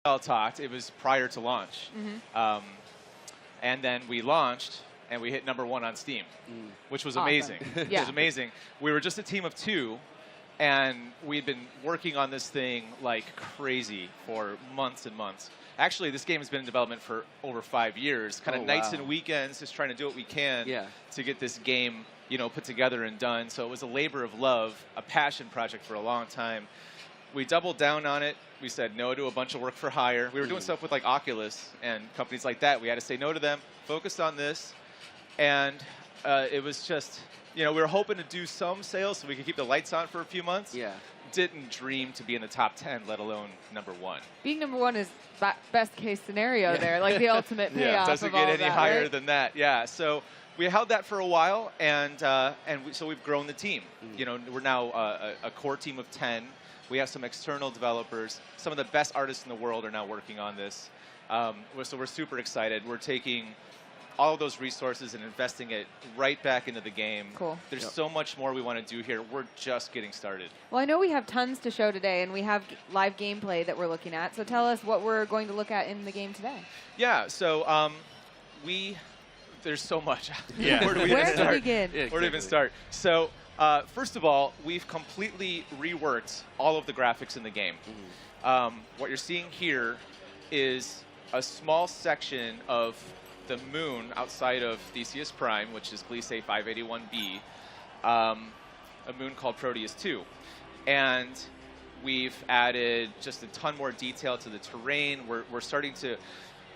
all talked, it was prior to launch. And then we launched, and we hit #1 on Steam, which was amazing. It was amazing. We were just a team of 2, and we'd been working on this thing like crazy for months and months. Actually, this game has been in development for over 5 years, kind of nights and weekends, just trying to do what we can to get this game, put together and done. So it was a labor of love, a passion project for a long time. We doubled down on it. We said no to a bunch of work for hire. We were doing stuff with like Oculus and companies like that. We had to say no to them, focused on this. And it was just, we were hoping to do some sales so we could keep the lights on for a few months. Didn't dream to be in the top 10, let alone #1. Being #1 is best case scenario there, like the ultimate payoff. Doesn't get any higher than that. So we held that for a while, and so we've grown the team. We're now a core team of 10. We have some external developers. Some of the best artists in the world are now working on this. So we're super excited. We're taking all of those resources and investing it right back into the game. Cool. There's so much more we want to do here. We're just getting started. Well, I know we have tons to show today, and we have live gameplay that we're looking at. So tell us what we're going to look at in the game today. Yeah, so there's so much. Where do we Where even start? to begin? Where to even start? So first of all, we've completely reworked all of the graphics in the game. What you're seeing here is a small section of the moon outside of Theseus Prime, which is Gliese 581b, a moon called Proteus 2. And we've added just a ton more detail to the terrain. We're starting to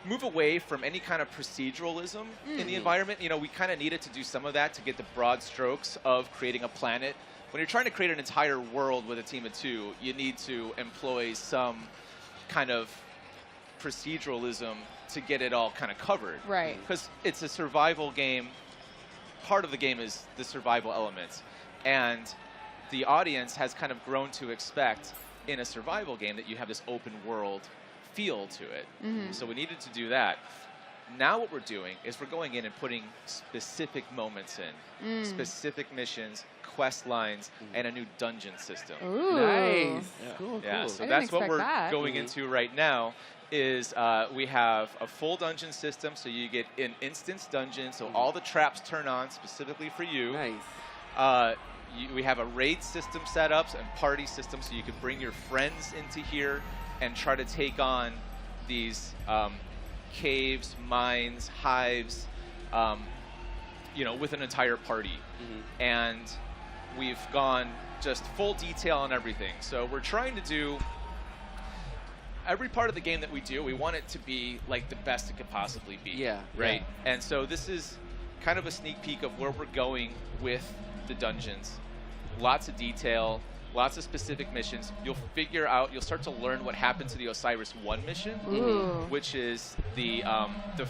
move away from any kind of proceduralism in the environment. We kind of needed to do some of that to get the broad strokes of creating a planet. When you're trying to create an entire world with a team of 2, you need to employ some kind of proceduralism to get it all kind of covered. Right. Because it's a survival game. Part of the game is the survival elements. And the audience has kind of grown to expect in a survival game that you have this open world feel to it. So we needed to do that. Now what we're doing is we're going in and putting specific moments in, specific missions, quest lines, and a new dungeon system. Ooh. Nice. Cool. So that's what we're going into right now. Is we have a full dungeon system, so you get an instance dungeon, so all the traps turn on specifically for you. Nice. We have a raid system set up and party system, so you can bring your friends into here and try to take on these caves, mines, hives, with an entire party. And we've gone just full detail on everything. So we're trying to do every part of the game that we do, we want it to be like the best it could possibly be. Right? And so this is kind of a sneak peek of where we're going with the dungeons. Lots of detail, lots of specific missions. You'll start to learn what happened to the Osiris 1 mission, which is the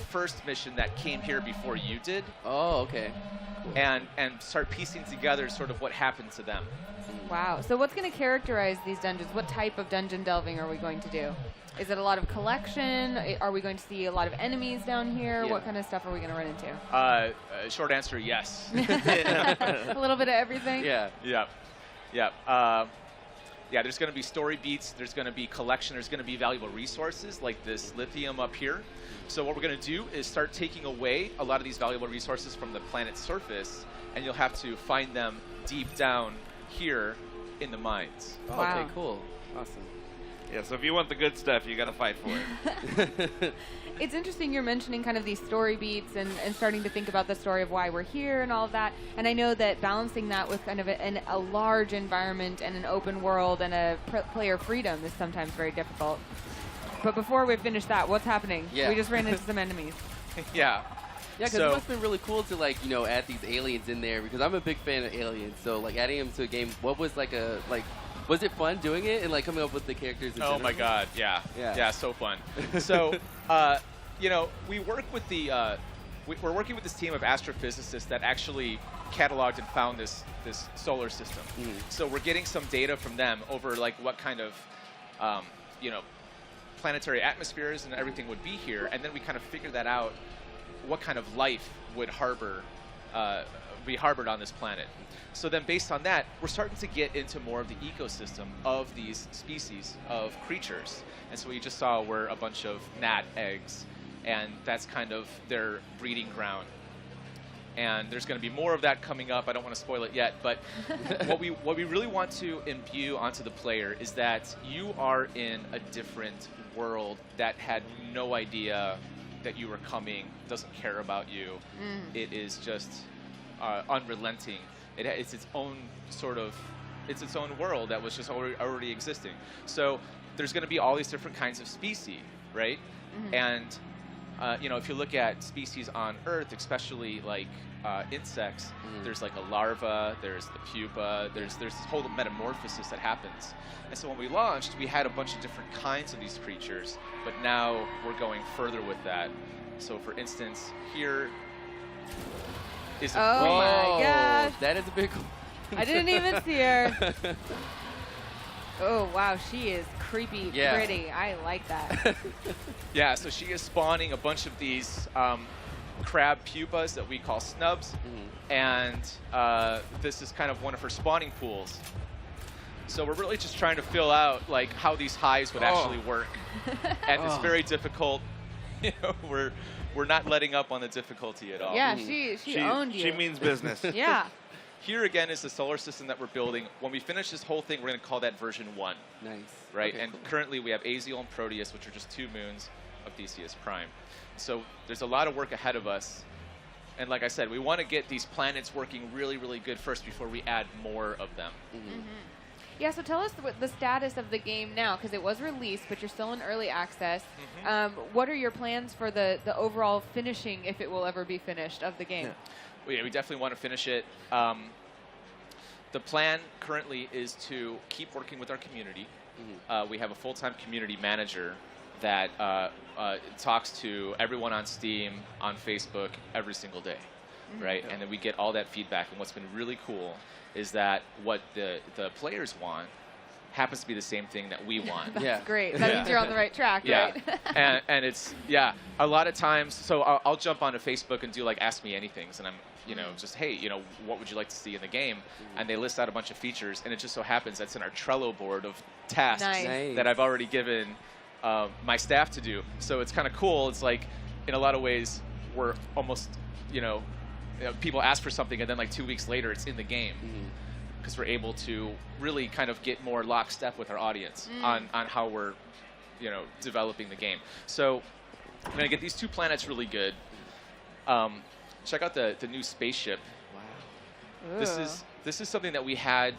first mission that came here before you did. Oh, okay. Cool. And start piecing together sort of what happened to them. Wow. So what's going to characterize these dungeons? What type of dungeon delving are we going to do? Is it a lot of collection? Are we going to see a lot of enemies down here? What kind of stuff are we going to run into? Short answer, yes. A little bit of everything? Yeah, there's going to be story beats. There's going to be collection. There's going to be valuable resources like this lithium up here. So what we're going to do is start taking away a lot of these valuable resources from the planet's surface, and you'll have to find them deep down here in the mines. Oh, okay, cool. Awesome. Yeah, so if you want the good stuff, you got to fight for it. It's interesting you're mentioning kind of these story beats and starting to think about the story of why we're here and all of that. And I know that balancing that with kind of a large environment and an open world and a player freedom is sometimes very difficult. But before we finish that, what's happening? We just ran into some enemies. Yeah, because it must have been really cool to add these aliens in there, because I'm a big fan of aliens. So adding them to a game, what was was it fun doing it and coming up with the characters? Oh my God, yeah, so fun. So we work with we're working with this team of astrophysicists that actually cataloged and found this solar system. So we're getting some data from them over what kind of planetary atmospheres and everything would be here, and then we kind of figure that out, what kind of life would harbor be harbored on this planet. So then based on that, we're starting to get into more of the ecosystem of these species of creatures. And so what you just saw were a bunch of gnat eggs, and that's kind of their breeding ground. And there's going to be more of that coming up. I don't want to spoil it yet, but what we really want to imbue onto the player is that you are in a different world that had no idea that you were coming, doesn't care about you. It is just unrelenting. It's its own sort of, it's its own world that was just already existing. So there's going to be all these different kinds of species, right? And you know, if you look at species on Earth, especially like insects, there's like a larva, there's the pupa, there's this whole metamorphosis that happens. And so when we launched, we had a bunch of different kinds of these creatures, but now we're going further with that. So for instance, here is a queen. Oh my gosh. That is a big I didn't even see her. Oh, wow, she is creepy pretty. I like that. Yeah, so she is spawning a bunch of these crab pupas that we call snubs, and this is kind of one of her spawning pools. So we're really just trying to fill out like how these hives would actually work, and it's very difficult. You know, we're not letting up on the difficulty at all. Yeah, she owned you. She means business. Yeah. Here again is the solar system that we're building. When we finish this whole thing, we're going to call that version 1. Nice. Right? Okay, and cool. currently we have Aziel and Proteus, which are just 2 moons of Theseus Prime. So there's a lot of work ahead of us. And like I said, we want to get these planets working really, really good first before we add more of them. Yeah, so tell us the status of the game now, because it was released, but you're still in early access. What are your plans for the overall finishing, if it will ever be finished, of the game? Well, yeah, we definitely want to finish it. The plan currently is to keep working with our community. We have a full-time community manager that talks to everyone on Steam, on Facebook, every single day, right? And then we get all that feedback. And what's been really cool is that what the players want happens to be the same thing that we want. That's great. That means you're on the right track, right? and it's, a lot of times, so I'll jump onto Facebook and do like Ask Me Anythings, and I'm, you know, just, hey, you know, what would you like to see in the game? And they list out a bunch of features, and it just so happens that's in our Trello board of tasks that I've already given my staff to do. So it's kind of cool. It's like, in a lot of ways, we're almost, you know, people ask for something, and then like 2 weeks later, it's in the game. Because we're able to really kind of get more lockstep with our audience on how we're, you know, developing the game. So I'm going to get these 2 planets really good. Check out the new spaceship. Wow. This is something that we had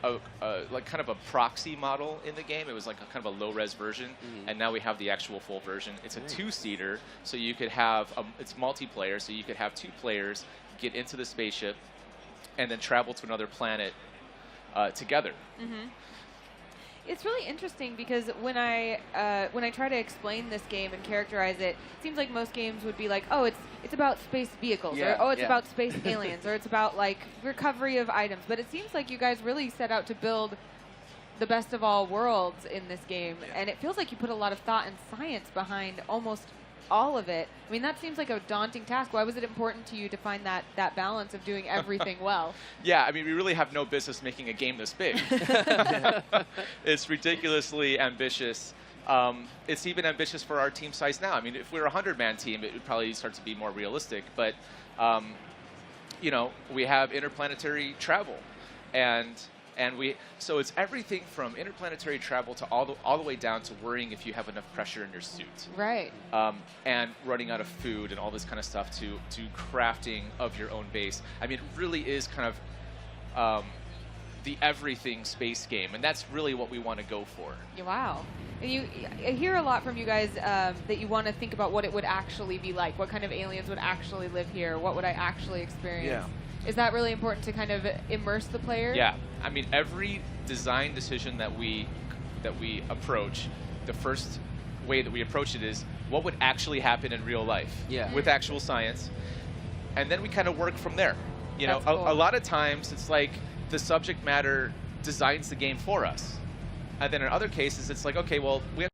like kind of a proxy model in the game. It was like a kind of a low-res version, and now we have the actual full version. It's a 2-seater, so you could have it's multiplayer, so you could have 2 players get into the spaceship and then travel to another planet together. It's really interesting because when I try to explain this game and characterize it, it seems like most games would be like, oh, it's about space vehicles, or oh, it's about space aliens, or it's about like recovery of items. But it seems like you guys really set out to build the best of all worlds in this game, and it feels like you put a lot of thought and science behind almost all of it. I mean, that seems like a daunting task. Why was it important to you to find that balance of doing everything well? Yeah, I mean, we really have no business making a game this big. It's ridiculously ambitious. It's even ambitious for our team size now. I mean, if we were a 100-man team, it would probably start to be more realistic. But, you know, we have interplanetary travel. So it's everything from interplanetary travel to all the way down to worrying if you have enough pressure in your suit. Right. And running out of food and all this kind of stuff to crafting of your own base. I mean, it really is kind of the everything space game, and that's really what we want to go for. Wow. And I hear a lot from you guys that you want to think about what it would actually be like, what kind of aliens would actually live here, what would I actually experience. Is that really important to kind of immerse the player? Yeah. I mean, every design decision that we approach, the first way that we approach it is what would actually happen in real life with actual science. And then we kind of work from there. You know, a lot of times it's like the subject matter designs the game for us. And then in other cases, it's like, okay, well, we have